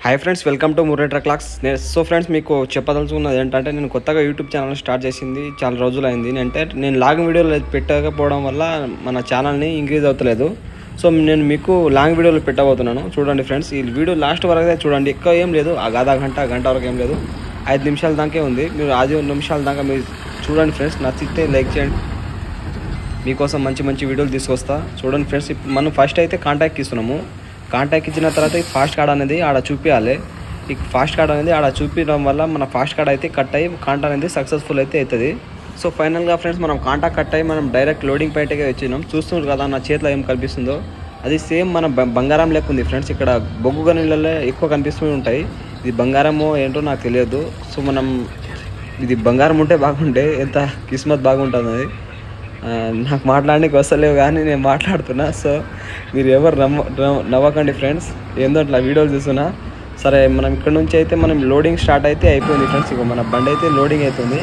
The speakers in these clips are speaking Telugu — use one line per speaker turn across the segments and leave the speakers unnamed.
Hi friends, welcome to Murali truck lakhs. So friends, మీకు చెప్పదలుచుకున్నది ఏంటంటే నేను కొత్తగా యూట్యూబ్ ఛానల్ స్టార్ట్ చేసింది చాలా రోజులు అయింది. అంటే నేను లాంగ్ వీడియోలు పెట్టకపోవడం వల్ల మన ఛానల్ని ఇంక్రీజ్ అవుతలేదు. సో నేను మీకు లాంగ్ వీడియోలు పెట్టబోతున్నాను. చూడండి ఫ్రెండ్స్, ఈ వీడియో లాస్ట్ వరకు చూడండి. ఎక్కువ ఏం లేదు, గంట వరకు ఏం లేదు, 5 నిమిషాల దాకే ఉంది. మీరు 5 నిమిషాల దాకా మీరు చూడండి ఫ్రెండ్స్. నచ్చితే లైక్ చేయండి, మీకోసం మంచి మంచి వీడియోలు తీసుకొస్తా. చూడండి ఫ్రెండ్స్, మనం ఫస్ట్ అయితే కాంటాక్ట్ ఇస్తున్నాము. కాంటాక్ట్ ఇచ్చిన తర్వాత ఈ ఫాస్ట్ కార్డ్ అనేది ఆడ చూపించాలి. ఈ ఫాస్ట్ కార్డ్ అనేది ఆడ చూపించడం వల్ల మన ఫాస్ట్ కార్డ్ అయితే కట్ అయ్యి కాంటాక్ట్ అనేది సక్సెస్ఫుల్ అయితే అవుతుంది. సో ఫైనల్గా ఫ్రెండ్స్, మనం కాంటాక్ట్ కట్ అయ్యి మనం డైరెక్ట్ లోడింగ్ పాయింట్కే వచ్చినాం. చూస్తున్నారు కదా నా చేతిలో ఏం కనిపిస్తుందో, అది సేమ్ మన బంగారం లెక్క ఉంది ఫ్రెండ్స్. ఇక్కడ బొగ్గు గనులలో ఎక్కువ కనిపిస్తూ ఉంటాయి. ఇది బంగారమో ఏంటో నాకు తెలియదు. సో మనం ఇది బంగారం ఉంటే బాగుంటే ఎంత కిస్మత్ బాగుంటుంది. అది నాకు మాట్లాడడానికి వస్తలేవు కానీ నేను మాట్లాడుతున్నా. సో మీరు ఎవరు నవ్వకండి ఫ్రెండ్స్, ఏందో అట్లా వీడియోలు చూస్తున్నా. సరే, మనం ఇక్కడ నుంచి అయితే మనం లోడింగ్ స్టార్ట్ అయితే అయిపోయింది ఫ్రెండ్స్. ఇక మన బండి అయితే లోడింగ్ అవుతుంది.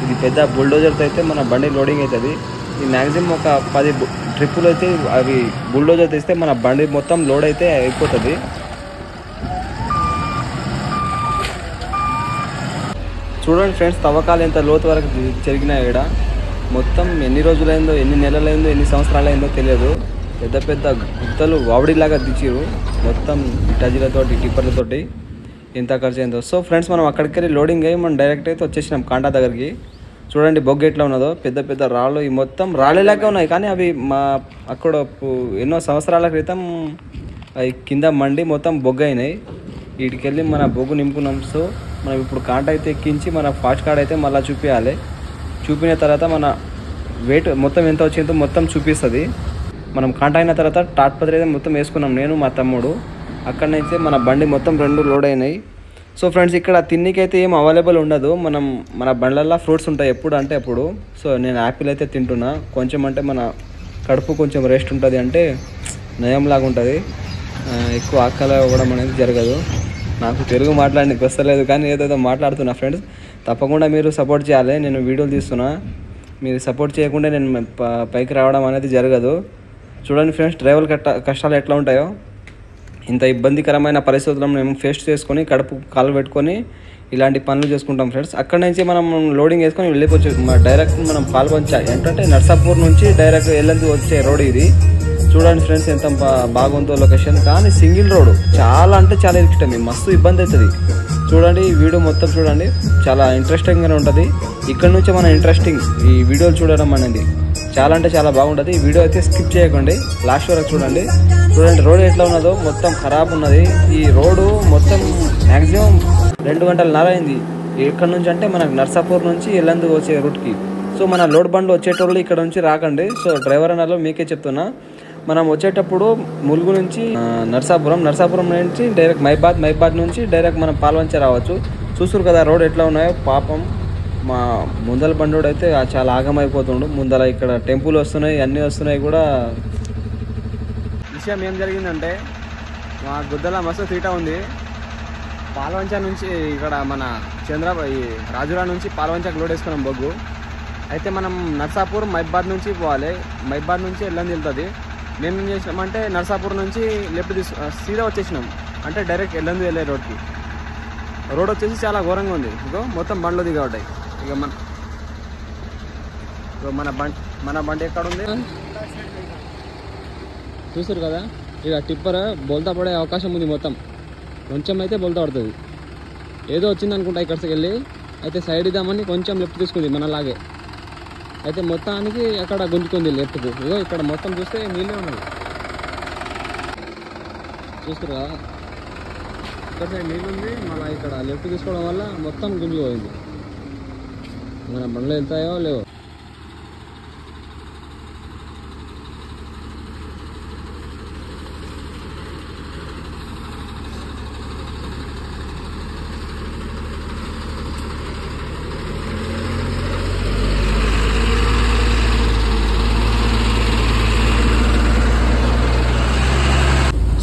ఇది పెద్ద బుల్డోజర్తో అయితే మన బండి లోడింగ్ అవుతుంది. ఇది మ్యాక్సిమం ఒక 10 ట్రిప్పులు అయితే అవి బుల్డోజర్ తీస్తే మన బండి మొత్తం లోడ్ అయితే అయిపోతుంది. చూడండి ఫ్రెండ్స్, తవ్వకాలు ఎంత లోతు వరకు జరిగినాయి. ఇక్కడ మొత్తం ఎన్ని రోజులైందో, ఎన్ని నెలలైందో, ఎన్ని సంవత్సరాలైందో తెలియదు. పెద్ద పెద్ద గుత్తలు వావడిలాగా దిచ్చిరు మొత్తం టజీలతోటి, టిప్పర్లతోటి. ఎంత ఖర్చు అయిందో. సో ఫ్రెండ్స్, మనం అక్కడికి వెళ్ళి లోడింగ్ అయ్యి మనం డైరెక్ట్ అయితే వచ్చేసినాం కాంటా దగ్గరికి. చూడండి బొగ్గు ఎట్లా ఉన్నదో, పెద్ద పెద్ద రాళ్ళు. ఈ మొత్తం రాళ్ళలాగా ఉన్నాయి కానీ అవి అక్కడ ఎన్నో సంవత్సరాల క్రితం అవి కింద మండి మొత్తం బొగ్గు అయినాయి. వీటికెళ్ళి మన బొగ్గు నింపుకున్నాం. సో మనం ఇప్పుడు కాంటా అయితే ఎక్కించి మన ఫాస్ట్ కార్డ్ అయితే మళ్ళీ చూపించాలి. చూపిన తర్వాత మన వెయిట్ మొత్తం ఎంత వచ్చిందో మొత్తం చూపిస్తుంది. మనం కాంటా అయిన తర్వాత తాట్పత్రి అయితే మొత్తం వేసుకున్నాం, నేను మా తమ్ముడు. అక్కడనైతే మన బండి మొత్తం 2 లోడ్ అయినాయి. సో ఫ్రెండ్స్, ఇక్కడ తిన్నికైతే ఏం అవైలబుల్ ఉండదు. మన బండ్లల్లో ఫ్రూట్స్ ఉంటాయి ఎప్పుడు అంటే అప్పుడు. సో నేను యాపిల్ అయితే తింటున్నా. కొంచెం అంటే మన కడుపు కొంచెం రెస్ట్ ఉంటుంది, అంటే నయంలాగా ఉంటుంది. ఎక్కువ ఆకలి అవ్వడం అనేది జరగదు. నాకు తెలుగు మాట్లాడడానికి వస్తలేదు కానీ ఏదేదో మాట్లాడుతున్నా ఫ్రెండ్స్. తప్పకుండా మీరు సపోర్ట్ చేయాలి. నేను వీడియోలు తీస్తున్నా, మీరు సపోర్ట్ చేయకుండా నేను పైకి రావడం అనేది జరగదు. చూడండి ఫ్రెండ్స్, డ్రైవర్ కష్టాలు ఎట్లా ఉంటాయో. ఇంత ఇబ్బందికరమైన పరిస్థితులను మేము ఫేస్ చేసుకొని కడుపు కాలు పెట్టుకొని ఇలాంటి పనులు చేసుకుంటాం ఫ్రెండ్స్. అక్కడ నుంచి మనం లోడింగ్ వేసుకొని వెళ్ళిపోవచ్చు. డైరెక్ట్ మనం పాల్పంచ ఏంటంటే నర్సాపూర్ నుంచి డైరెక్ట్ వెళ్ళేందుకు వచ్చే రోడ్ ఇది. చూడండి ఫ్రెండ్స్, ఎంత బాగుందో లొకేషన్. కానీ సింగిల్ రోడ్, చాలా అంటే చాలా ఇష్టం, మస్తు ఇబ్బంది అవుతుంది. చూడండి ఈ వీడియో మొత్తం చూడండి, చాలా ఇంట్రెస్టింగ్గానే ఉంటుంది. ఇక్కడ నుంచి మన ఇంట్రెస్టింగ్ ఈ వీడియోలు చూడడం అనేది చాలా అంటే చాలా బాగుంటుంది. ఈ వీడియో అయితే స్కిప్ చేయకండి, లాస్ట్ వరకు చూడండి. చూడండి రోడ్ ఎట్లా ఉన్నదో, మొత్తం ఖరాబ్ ఉన్నది. ఈ రోడ్డు మొత్తం మ్యాక్సిమం 2 గంటలన్నర అయింది. ఇక్కడ నుంచి అంటే మనకు నర్సాపూర్ నుంచి వెళ్ళేందుకు వచ్చే రూట్కి. సో మన లోడ్ బండ్లు వచ్చేటోళ్ళు ఇక్కడ నుంచి రాకండి. సో డ్రైవర్ అన్నలో మీకే చెప్తున్నా, మనం వచ్చేటప్పుడు ములుగు నుంచి నర్సాపురం నుంచి డైరెక్ట్ మైబాద్ నుంచి డైరెక్ట్ మనం పాల్వంచ రావచ్చు. చూస్తారు కదా రోడ్ ఎట్లా ఉన్నాయో. పాపం మా ముందల బండోడు అయితే చాలా ఆగమైపోతుండు. ముందల ఇక్కడ టెంపుల్ వస్తున్నాయి, అన్నీ వస్తున్నాయి కూడా. విషయం ఏం జరిగిందంటే, మా గుద్దల మస్తు తీట ఉంది. పాల్వంచ నుంచి ఇక్కడ మన రాజురా నుంచి పాల్వంచకు లోడ్ వేసుకున్నాం బొగ్గు. అయితే మనం నర్సాపూర్ మైబాద్ నుంచి పోవాలి. మైబాద్ నుంచి ఎల్లంది వెళ్తుంది. మేము ఏం చేసినామంటే నర్సాపూర్ నుంచి లెఫ్ట్ సీదా వచ్చేసినాం, అంటే డైరెక్ట్ ఎల్లంది వెళ్ళే రోడ్కి. రోడ్ వచ్చేసి చాలా ఘోరంగా ఉంది. ఇగో మొత్తం బండ్లు దిగా ఉంటాయి. ఇక మన బండి ఎక్కడ ఉంది చూస్తారు కదా. ఇక టిప్పర్ బోల్తా పడే అవకాశం ఉంది. మొత్తం కొంచెం అయితే బోల్తా పడుతుంది. ఏదో వచ్చింది అనుకుంటా ఇక్కడికి వెళ్ళి. అయితే సైడ్ ఇద్దామని కొంచెం లెఫ్ట్ తీసుకుంది మనలాగే. అయితే మొత్తానికి అక్కడ గుంజుకుంది లెఫ్ట్కు. ఇగో ఇక్కడ మొత్తం చూస్తే నీళ్ళే ఉన్నాయి, చూస్తారు కదా. ఇక్కడ సైడ్ నీళ్ళు ఉంది, మళ్ళీ ఇక్కడ లెఫ్ట్ తీసుకోవడం వల్ల మొత్తం గుంజుకుపోయింది. మన బండ్లు వెళ్తాయో లేవో.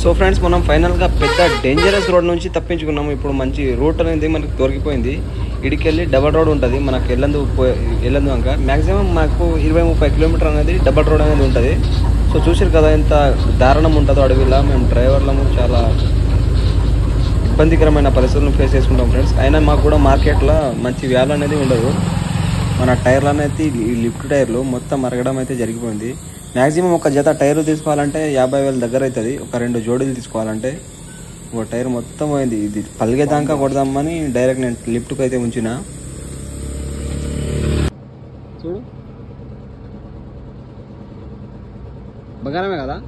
సో ఫ్రెండ్స్, మనం ఫైనల్గా పెద్ద డేంజరస్ రోడ్ నుంచి తప్పించుకున్నాము. ఇప్పుడు మంచి రూట్ అనేది మనకు దొరికిపోయింది. ఇడికెళ్ళి డబల్ రోడ్ ఉంటుంది మనకు వెళ్ళందు అంక. మ్యాక్సిమం మాకు 20-30 కిలోమీటర్ అనేది డబల్ రోడ్ అనేది ఉంటుంది. సో చూసారు కదా ఎంత దారుణం ఉంటుందో అడవిలా. మేము డ్రైవర్లము చాలా ఇబ్బందికరమైన పరిస్థితులను ఫేస్ చేసుకుంటాం ఫ్రెండ్స్. అయినా మాకు కూడా మార్కెట్లో మంచి వ్యాల్యూ అనేది ఉండదు. మన టైర్లు అనేది ఈ లిఫ్ట్ టైర్లు మొత్తం మరగడం అయితే జరిగిపోయింది. మ్యాక్సిమం ఒక జత టైర్లు తీసుకోవాలంటే 50,000 దగ్గర అవుతుంది. ఒక 2 జోడీలు తీసుకోవాలంటే ఒక టైర్ మొత్తం పోయింది. ఇది పలిగేదాకా కొడదామని డైరెక్ట్ నేను లిఫ్ట్కి అయితే ఉంచిన. చూడు బంగారమే కదా,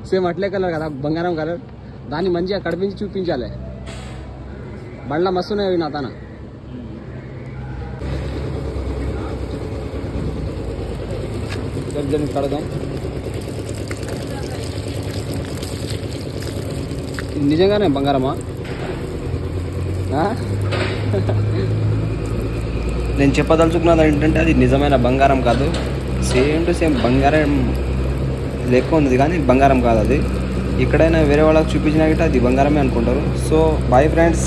సేమ్ అట్లే కలర్ కదా, బంగారం కలర్. దాన్ని మంచిగా కడిపించి చూపించాలి. బండ్ల మస్తున్నాయి నా తన. కడదాం. నిజంగానే బంగారమా? నేను చెప్పదలుచుకున్నది ఏంటంటే అది నిజమైన బంగారం కాదు, సేమ్ టు సేమ్ బంగారం లెక్క ఉంది కానీ బంగారం కాదు అది. ఎక్కడైనా వేరే వాళ్ళకి చూపించినా గిట్ట అది బంగారమే అనుకుంటారు. So boy friends.